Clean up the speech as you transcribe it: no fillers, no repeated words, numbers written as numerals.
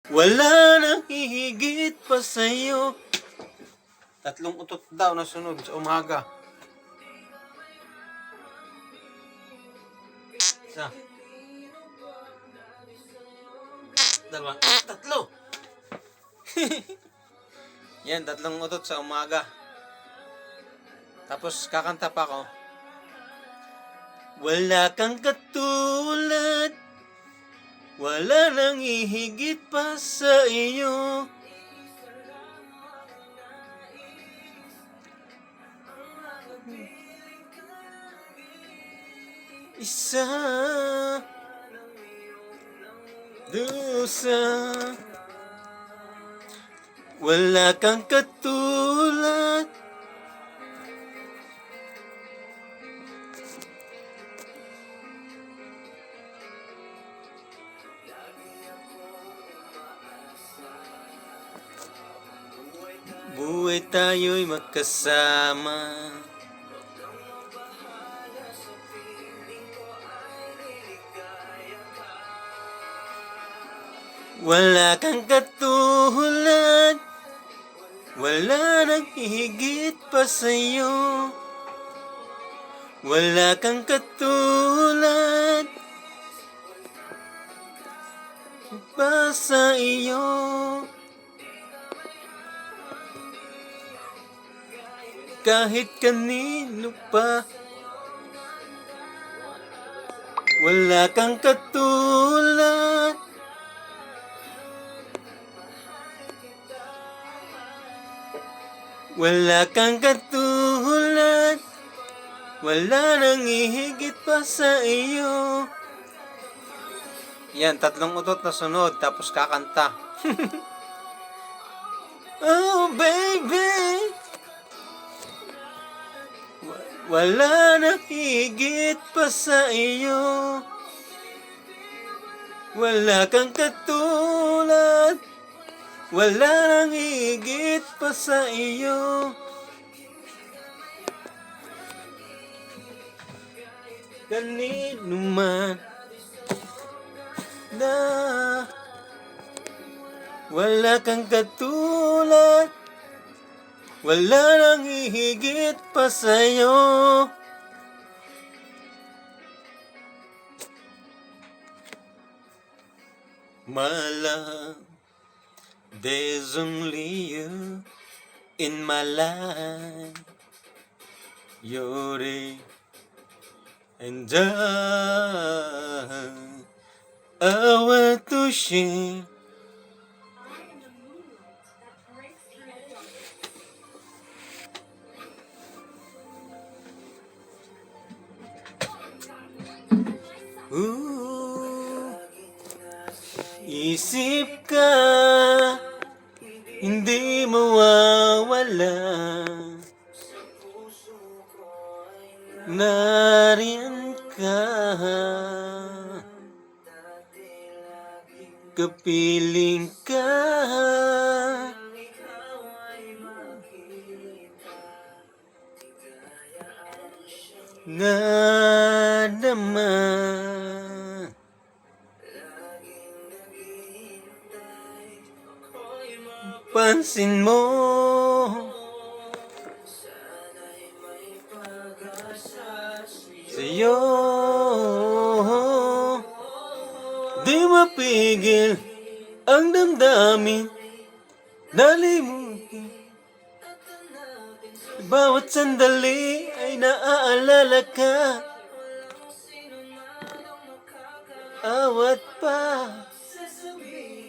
Wala nang hihigit pa sa'yo. Tatlong utot daw na sunod sa umaga. Isa. Dalawa. Tatlo. Yan, tatlong utot sa umaga. Tapos kakanta pa ako. Wala kang katulad, wala nang hihigit pa sa iyo. Isa, dusa, wala kang katulad. Buhay tayo'y magkasama. Wala kang katulad, wala nang hihigit pa sa'yo. Wala kang katulad pa sa iyo. Kahit kanino pa, wala kang katulad. Wala kang katulad, wala nang hihigit pa sa iyo. Yan, tatlong utot na sunod, tapos kakanta. Oh baby, wala nang higit pa sa iyo. Wala kang katulad, wala nang higit pa sa iyo. Kanino man na wala kang katulad, wala nang hihigit pa sa'yo. My love, there's only you in my life. You're it, and I want to share. Isip ka, hindi mawawala. Nariyan ka, kapiling ka. Nga naman, pansin mo, sa'yo di mapigil ang damdamin. Nalimutin, bawat sandali ay naaalala ka. Awat pa